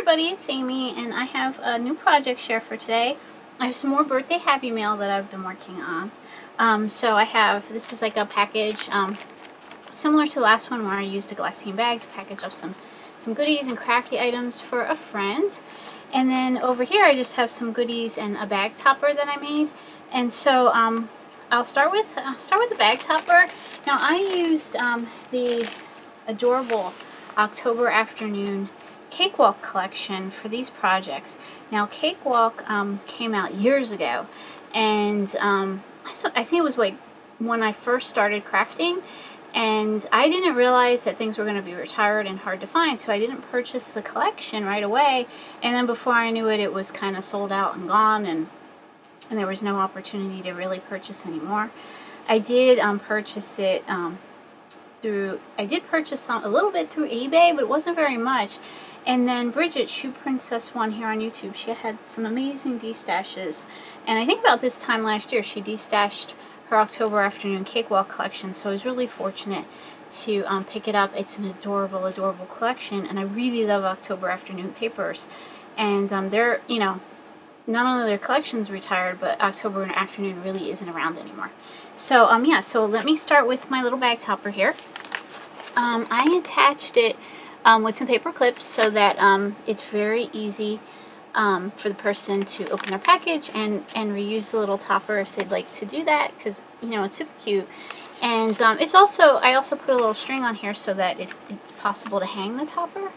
everybody, it's Amy, and I have a new project share for today. I have some more birthday happy mail that I've been working on. So I have, this is like a package similar to the last one where I used a glassine bag to package up some goodies and crafty items for a friend. And then over here I just have some goodies and a bag topper that I made. And so I'll start with the bag topper. Now I used the adorable October Afternoon Cakewalk collection for these projects. Now Cakewalk came out years ago, and I think it was like when I first started crafting, and I didn't realize that things were going to be retired and hard to find, so I didn't purchase the collection right away, and then before I knew it, it was kind of sold out and gone, and there was no opportunity to really purchase anymore. I did purchase it I did purchase a little bit through eBay, but it wasn't very much. And then Bridget, Shoe Princess 1 here on YouTube, she had some amazing destashes. And I think about this time last year, she destashed her October Afternoon Cakewalk collection. So I was really fortunate to pick it up. It's an adorable, adorable collection. And I really love October Afternoon papers. And they're, you know, not only their collection's retired, but October Afternoon really isn't around anymore. So, yeah, so let me start with my little bag topper here. I attached it with some paper clips so that it's very easy for the person to open their package and reuse the little topper if they'd like to do that, because, you know, it's super cute. And it's also, I also put a little string on here so that it's possible to hang the topper.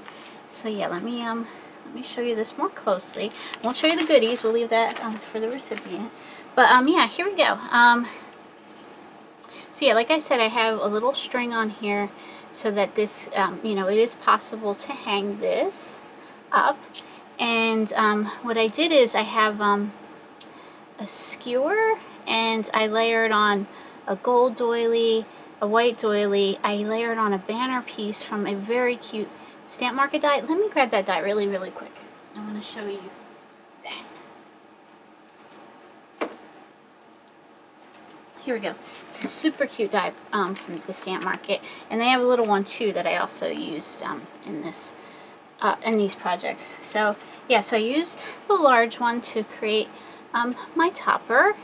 So yeah, let me show you this more closely. I won't show you the goodies, we'll leave that for the recipient. But yeah, here we go. So yeah, like I said, I have a little string on here so that this, you know, it is possible to hang this up. And what I did is I have a skewer, and I layered on a gold doily, a white doily. I layered on a banner piece from a very cute Stamp Market die. Let me grab that die really, really quick. I want to show you that. Here we go. It's a super cute die from the Stamp Market, and they have a little one too that I also used in these projects. So yeah, so I used the large one to create my topper,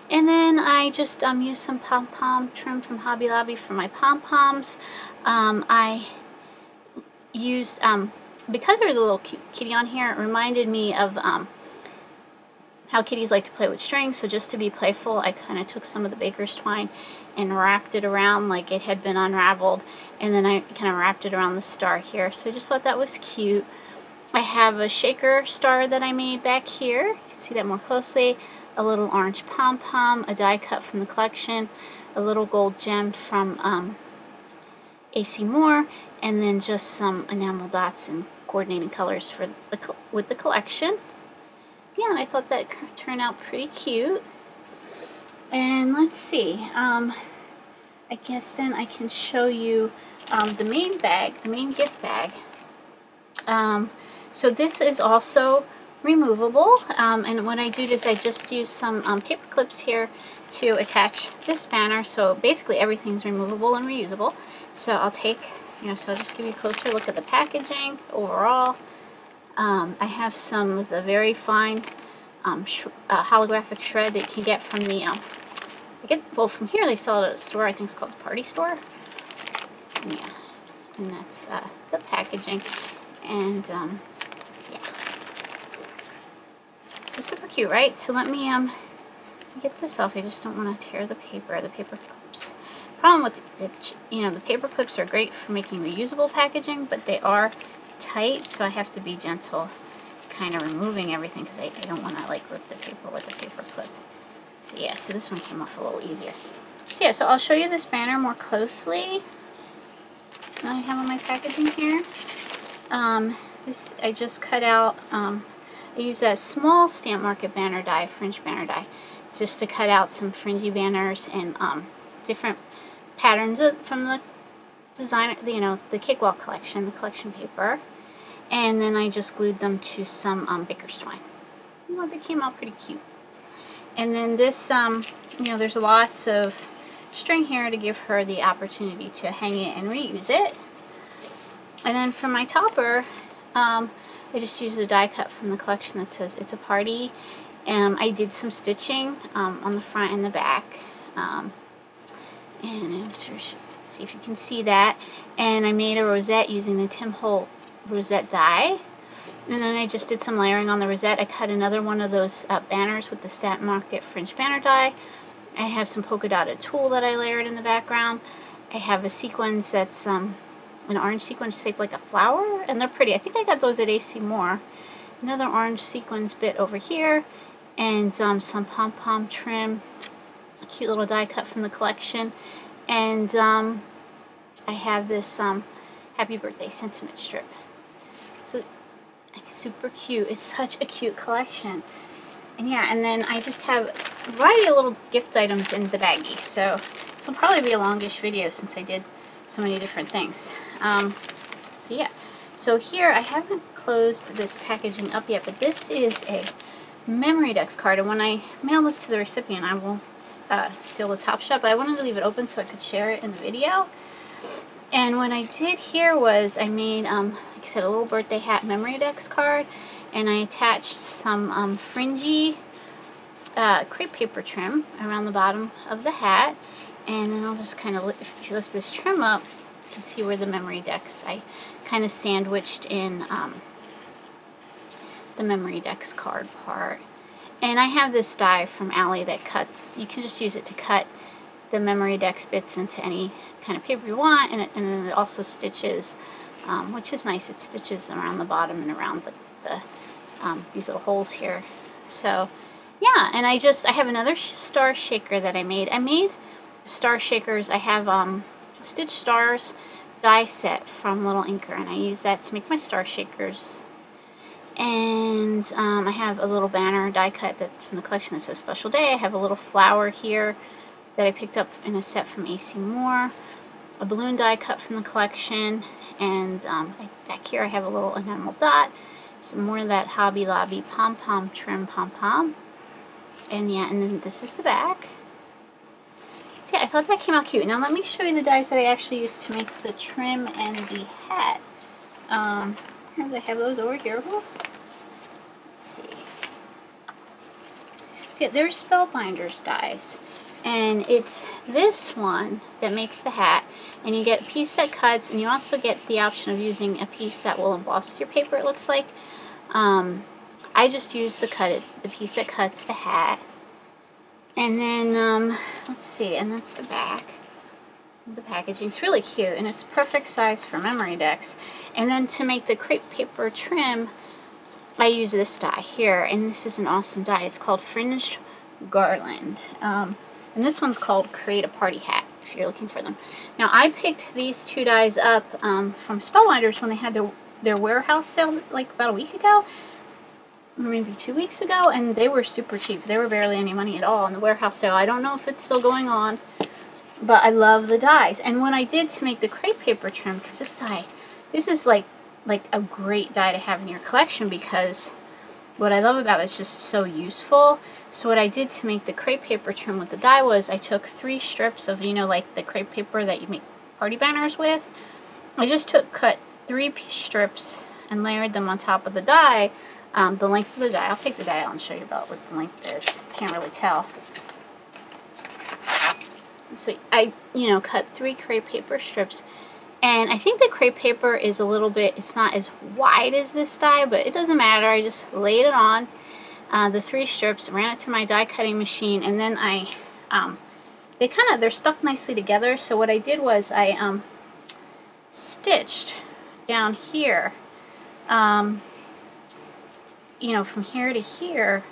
and then I just used some pom-pom trim from Hobby Lobby for my pom-poms. I used, because there's a little cute kitty on here, it reminded me of how kitties like to play with strings, so just to be playful, I kind of took some of the baker's twine and wrapped it around like it had been unraveled, and then I kind of wrapped it around the star here, so I just thought that was cute. I have a shaker star that I made back here, you can see that more closely, a little orange pom-pom, a die cut from the collection, a little gold gem from AC Moore, and then just some enamel dots and coordinating colors for with the collection. Yeah, and I thought that turned out pretty cute. And let's see, I guess then I can show you the main bag, the main gift bag. So this is also removable, and what I did is I just used some paper clips here to attach this banner, so basically everything's removable and reusable. So I'll take, you know, so I'll just give you a closer look at the packaging overall. I have some of the very fine holographic shred that you can get from the, well, from here they sell it at a store, I think it's called the Party Store. Yeah, and that's the packaging, and yeah. So super cute, right? So let me get this off. I just don't want to tear the paper clips. Problem with it, you know, the paper clips are great for making reusable packaging, but they are tight, so I have to be gentle kind of removing everything because I don't want to like rip the paper with a paper clip. So yeah, so this one came off a little easier. So yeah, so I'll show you this banner more closely. I have on my packaging here. This I just cut out, I used that small Stamp Market banner die, fringe banner die, just to cut out some fringy banners and different patterns from the designer, you know, the Cakewalk collection, the collection paper, and then I just glued them to some baker's twine. You know, they came out pretty cute. And then this, you know, there's lots of string here to give her the opportunity to hang it and reuse it. And then for my topper, I I just used a die cut from the collection that says It's a Party. I did some stitching on the front and the back. And I'm sure, see if you can see that. And I made a rosette using the Tim Holt rosette die. And then I just did some layering on the rosette. I cut another one of those banners with the Stat Market fringe banner die. I have some polka dotted tulle that I layered in the background. I have a sequence that's an orange sequence shaped like a flower, and they're pretty. I think I got those at AC Moore. Another orange sequence bit over here, and some pom-pom trim, a cute little die cut from the collection. And I have this Happy Birthday sentiment strip. So it's super cute. It's such a cute collection. And yeah, and then I just have a variety of little gift items in the baggie. So this will probably be a longish video since I did so many different things. So yeah, so here I haven't closed this packaging up yet, but this is a memory decks card, and when I mail this to the recipient, I will seal the top shut, but I wanted to leave it open so I could share it in the video. And what I did here was I made, like I said, a little birthday hat memory decks card, and I attached some fringy crepe paper trim around the bottom of the hat. And then I'll just kind of, if you lift this trim up, you can see where the memory decks, I kind of sandwiched in the memory decks card part. And I have this die from Ally that cuts, you can just use it to cut the memory decks bits into any kind of paper you want, and then it also stitches, which is nice, it stitches around the bottom and around these little holes here. So yeah, and I have another star shaker that I made. I made star shakers. I have Stitch Stars die set from Little Inker, and I use that to make my star shakers. And I have a little banner die cut that's from the collection that says Special Day. I have a little flower here that I picked up in a set from AC Moore, a balloon die cut from the collection, and back here I have a little enamel dot, some more of that Hobby Lobby pom-pom trim pom-pom. And yeah, and then this is the back. So yeah, I thought that came out cute. Now let me show you the dies that I actually used to make the trim and the hat. Here, I have those over here. Let's see. So yeah, there's Spellbinders dies. And it's this one that makes the hat. And you get a piece that cuts, and you also get the option of using a piece that will emboss your paper, it looks like. I just used the piece that cuts the hat. And then, let's see, and that's the back. The packaging is really cute, and it's perfect size for memory decks. And then to make the crepe paper trim, I use this die here, and this is an awesome die. It's called Fringed Garland. And this one's called Create a Party Hat, if you're looking for them. Now, I picked these two dies up from Spellbinders when they had their warehouse sale, like about a week ago, or maybe 2 weeks ago, and they were super cheap. They were barely any money at all in the warehouse sale. I don't know if it's still going on, but I love the dies. And what I did to make the crepe paper trim, because this is like a great die to have in your collection, because what I love about it is just so useful. So what I did to make the crepe paper trim with the die was I took 3 strips of, you know, like the crepe paper that you make party banners with. I just cut 3 strips and layered them on top of the die. The length of the die, I'll take the die out and show you about what the length is. Can't really tell. So I, you know, cut 3 crepe paper strips, and I think the crepe paper is a little bit, it's not as wide as this die, but it doesn't matter. I just laid it on the 3 strips, ran it through my die cutting machine, and then they're stuck nicely together. So what I did was I stitched down here, you know, from here to here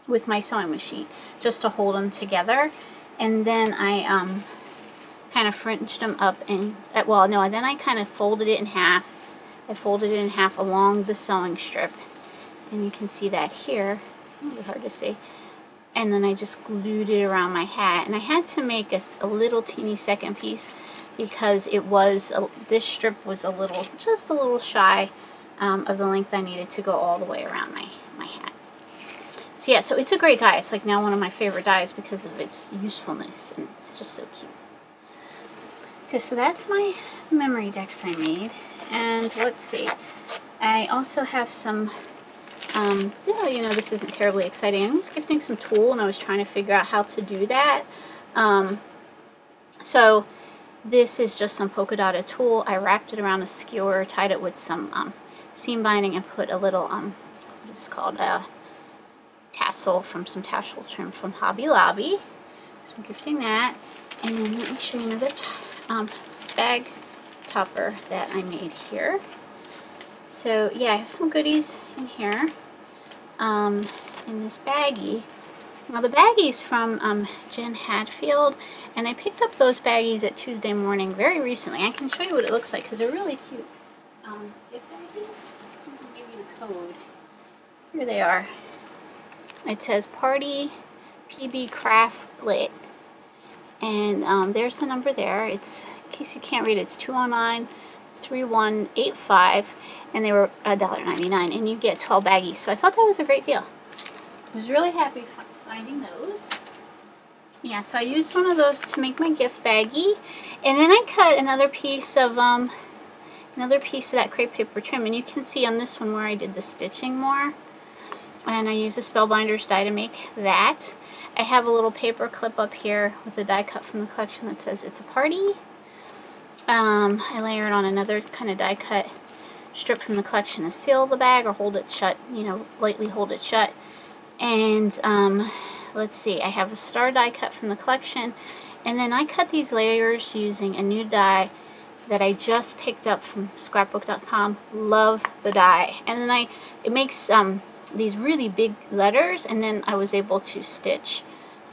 with my sewing machine, just to hold them together. And then I kind of fringed them up, and well, no, then I kind of folded it in half. I folded it in half along the sewing strip, and you can see that here. A little hard to see. And then I just glued it around my hat, and I had to make a little teeny second piece because it was this strip was just a little shy of the length I needed to go all the way around my hat. So yeah, so it's a great die. It's like now one of my favorite dies because of its usefulness, and it's just so cute. So that's my memory decks I made. And let's see, I also have some, yeah, you know, this isn't terribly exciting. I was gifting some tulle and I was trying to figure out how to do that. So this is just some polka dotted tulle. I wrapped it around a skewer, tied it with some seam binding, and put a little, what is called, a tassel from some tassel trim from Hobby Lobby. So I'm gifting that. And then let me show you another bag topper that I made here. So yeah, I have some goodies in here, in this baggie. Now the baggie's from Jen Hadfield, and I picked up those baggies at Tuesday Morning very recently. I can show you what it looks like because they're really cute. Gift baggies, I can give you the code. Here they are. It says Party PB Craft Glit, and there's the number there. It's, in case you can't read it, it's 209-3185, and they were $1.99, and you get 12 baggies. So I thought that was a great deal. I was really happy finding those. Yeah, so I used one of those to make my gift baggie, and then I cut another piece of that crepe paper trim, and you can see on this one where I did the stitching more. And I used the Spellbinders die to make that. I have a little paper clip up here with a die cut from the collection that says It's a Party. I layered on another kind of die cut strip from the collection to seal the bag or hold it shut, you know, lightly hold it shut. And let's see, I have a star die cut from the collection, and then I cut these layers using a new die that I just picked up from scrapbook.com. Love the die. And then it makes these really big letters, and then I was able to stitch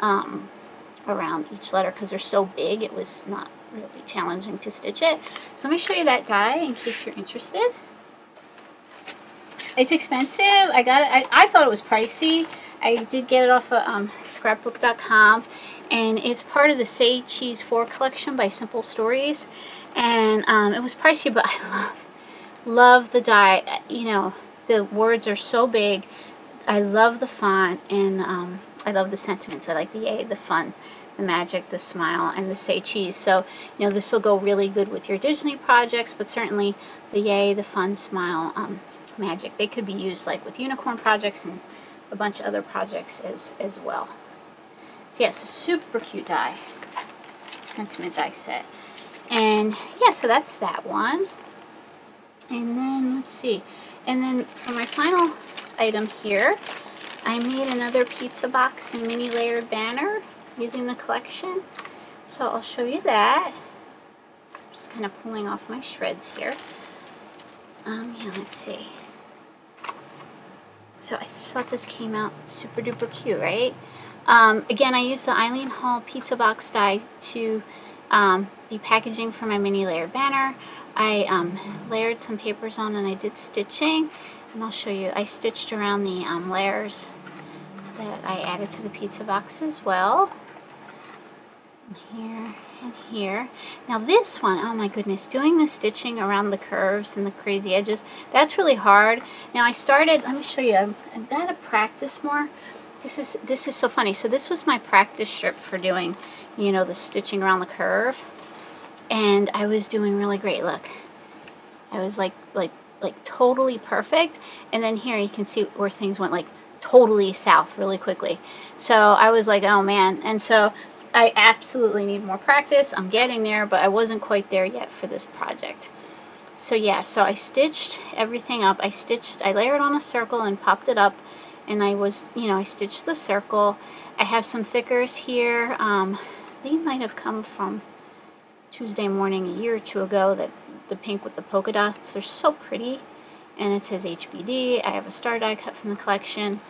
around each letter because they're so big. It was not really challenging to stitch it. So let me show you that die in case you're interested. It's expensive. I got it. I thought it was pricey. I did get it off of scrapbook.com, and it's part of the Say Cheese 4 collection by Simple Stories, and it was pricey, but I love the die. You know, the words are so big. I love the font, and I love the sentiments. I like the yay, the fun, the magic, the smile, and the Say Cheese. So, you know, this will go really good with your Disney projects, but certainly the yay, the fun, smile, magic. They could be used like with unicorn projects and a bunch of other projects as well. So yeah, so super cute die. Sentiment die set. And yeah, so that's that one. And then let's see. And then for my final item here, I made another pizza box and mini layered banner using the collection. So I'll show you that. Just kind of pulling off my shreds here. Yeah, let's see. So I just thought this came out super duper cute, right? Again, I used the Eileen Hall pizza box die to be packaging for my mini layered banner. I layered some papers on, and I did stitching, and I'll show you. I stitched around the layers that I added to the pizza box as well. Here and here. Now this one, oh my goodness, doing the stitching around the curves and the crazy edges, that's really hard. Now I started, let me show you, I've got to practice more. This is so funny. So this was my practice strip for doing, you know, the stitching around the curve, and I was doing really great. Look, I was like totally perfect, and then here you can see where things went like totally south really quickly. So I was like, oh man. And so I absolutely need more practice. I'm getting there, but I wasn't quite there yet for this project. So yeah, so I stitched everything up. I layered on a circle and popped it up, and I was, you know, I stitched the circle. I have some thickers here. They might have come from Tuesday Morning a year or two ago, that the pink with the polka dots. They're so pretty. And it says HBD. I have a star die cut from the collection.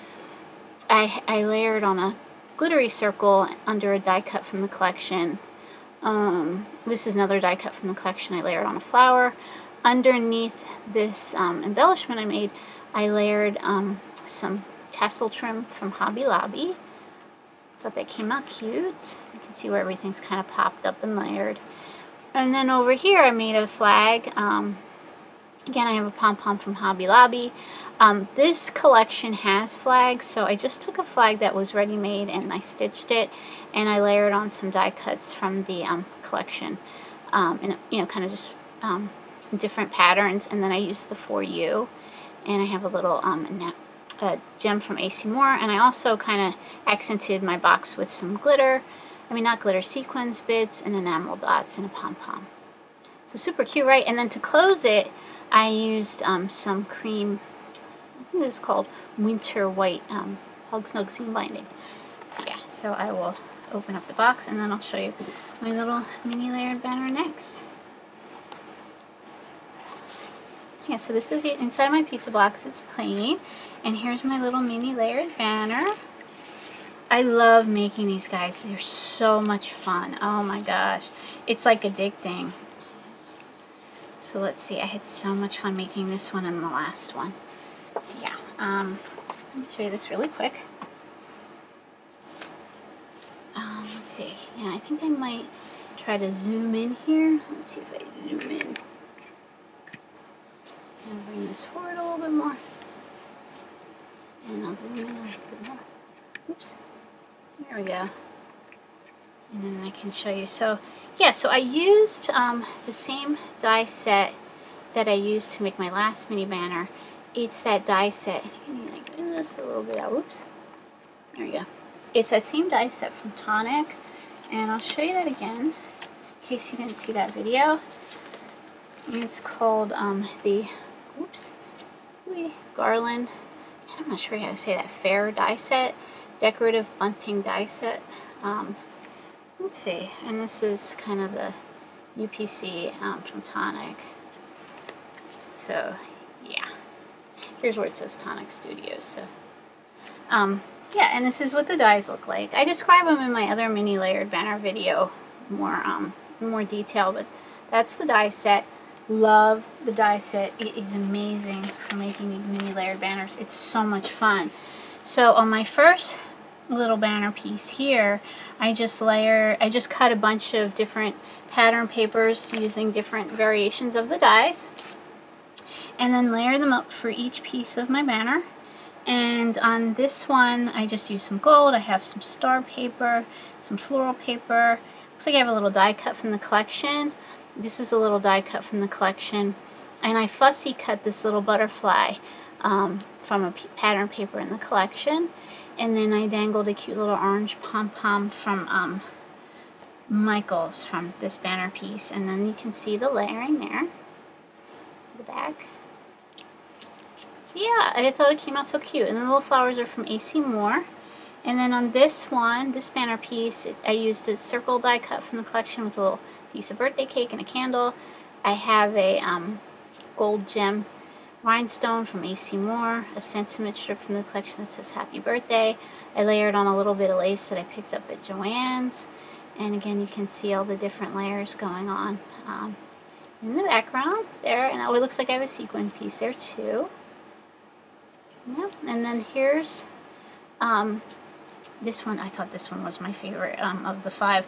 I layered on a glittery circle under a die cut from the collection. This is another die cut from the collection. I layered on a flower. Underneath this embellishment I made, I layered some tassel trim from Hobby Lobby. Thought that came out cute. You can see where everything's kind of popped up and layered. And then over here I made a flag. Again, I have a pom-pom from Hobby Lobby. This collection has flags, so I just took a flag that was ready-made and I stitched it, and I layered on some die cuts from the collection, and you know, kind of just different patterns, and then I used the For You, and I have a little a gem from AC Moore, and I also kind of accented my box with some glitter. I mean, not glitter, sequins bits and enamel dots and a pom-pom. So super cute, right? And then to close it, I used some cream, I think this is called Winter White Hug Snug Seam Binding. So yeah, so I will open up the box and then I'll show you my little mini layered banner next. Yeah, so this is the inside of my pizza box. It's plain, and here's my little mini layered banner. I love making these guys. They're so much fun. Oh my gosh. It's like addicting. So let's see. I had so much fun making this one and the last one. So yeah. Let me show you this really quick. Let's see. Yeah, I think I might try to zoom in here. Let's see if I zoom in. And bring this forward a little bit more. And I'll zoom in a little bit more. Oops. There we go. And then I can show you. So yeah, so I used the same die set that I used to make my last mini banner. It's that die set. Can you like move this a little bit out? Oops. There we go. It's that same die set from Tonic, and I'll show you that again in case you didn't see that video. It's called the Garland. I'm not sure how to say that. Fair die set. Decorative bunting die set. Let's see, and this is kind of the UPC from Tonic. So yeah, here's where it says Tonic Studios. So yeah, and this is what the dies look like. I describe them in my other mini layered banner video more detail, but that's the die set. Love the die set. It is amazing for making these mini layered banners. It's so much fun. So on my first little banner piece here, I just cut a bunch of different pattern papers using different variations of the dies, and then layer them up for each piece of my banner. And on this one, I just used some gold. I have some star paper, some floral paper. Looks like I have a little die cut from the collection. This is a little die cut from the collection, and I fussy cut this little butterfly from a pattern paper in the collection. And then I dangled a cute little orange pom-pom from Michael's from this banner piece. And then you can see the layering there, the back. So yeah, I thought it came out so cute. And the little flowers are from AC Moore. And then on this one, this banner piece, I used a circle die cut from the collection with a little piece of birthday cake and a candle. I have a gold gem rhinestone from AC Moore, a sentiment strip from the collection that says happy birthday. I layered on a little bit of lace that I picked up at Joann's, and again you can see all the different layers going on in the background there. And it looks like I have a sequin piece there too. Yep. And then here's this one. I thought this one was my favorite of the 5.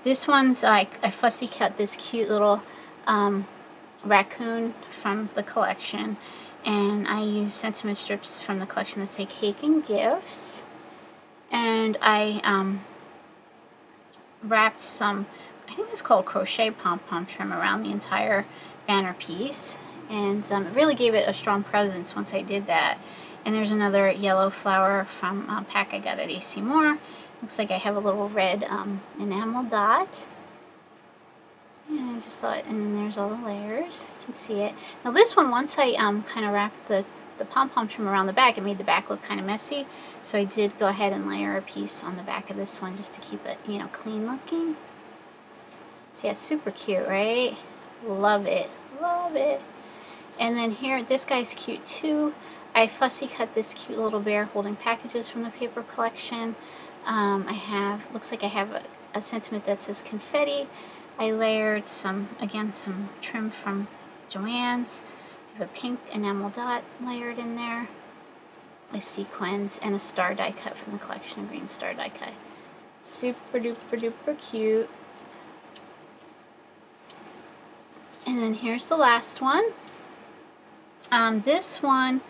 This one's I fussy cut this cute little raccoon from the collection, and I use sentiment strips from the collection that say cake and gifts, and I wrapped some, I think it's called crochet pom-pom trim around the entire banner piece, and it really gave it a strong presence once I did that. And there's another yellow flower from a pack I got at AC Moore. Looks like I have a little red enamel dot. And I just thought, and then there's all the layers. You can see it. Now this one, once I kind of wrapped the pom-pom trim around the back, it made the back look kind of messy. So I did go ahead and layer a piece on the back of this one just to keep it, you know, clean looking. So yeah, super cute, right? Love it. Love it. And then here, this guy's cute too. I fussy cut this cute little bear holding packages from the paper collection. Looks like I have a sentiment that says confetti. I layered some trim from Joann's. I have a pink enamel dot layered in there, a sequins, and a star die cut from the collection, a green star die cut. Super duper duper cute. And then here's the last one. This one,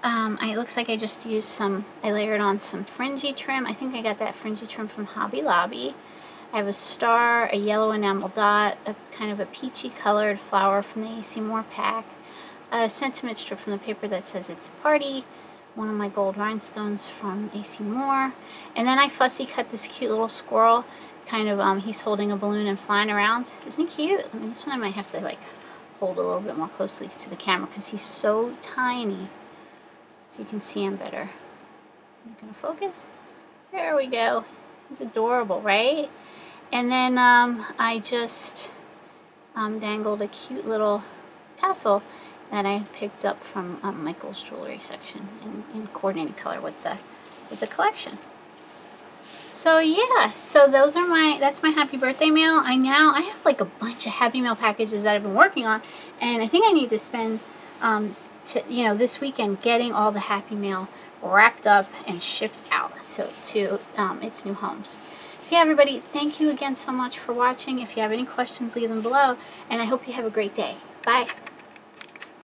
it looks like I just used I layered on some fringy trim. I think I got that fringy trim from Hobby Lobby. I have a star, a yellow enamel dot, a kind of a peachy colored flower from the A.C. Moore pack, a sentiment strip from the paper that says it's a party, one of my gold rhinestones from A.C. Moore, and then I fussy cut this cute little squirrel, kind of, he's holding a balloon and flying around. Isn't he cute? I mean, this one I might have to like hold a little bit more closely to the camera because he's so tiny, so you can see him better. I'm gonna focus. There we go. He's adorable, right? And then I just dangled a cute little tassel that I picked up from Michael's jewelry section in coordinated color with the collection. So yeah, so that's my happy birthday mail. I have like a bunch of happy mail packages that I've been working on, and I think I need to spend this weekend getting all the happy mail wrapped up and shipped out so to its new homes. So yeah, everybody, thank you again so much for watching. If you have any questions, leave them below, and I hope you have a great day. Bye.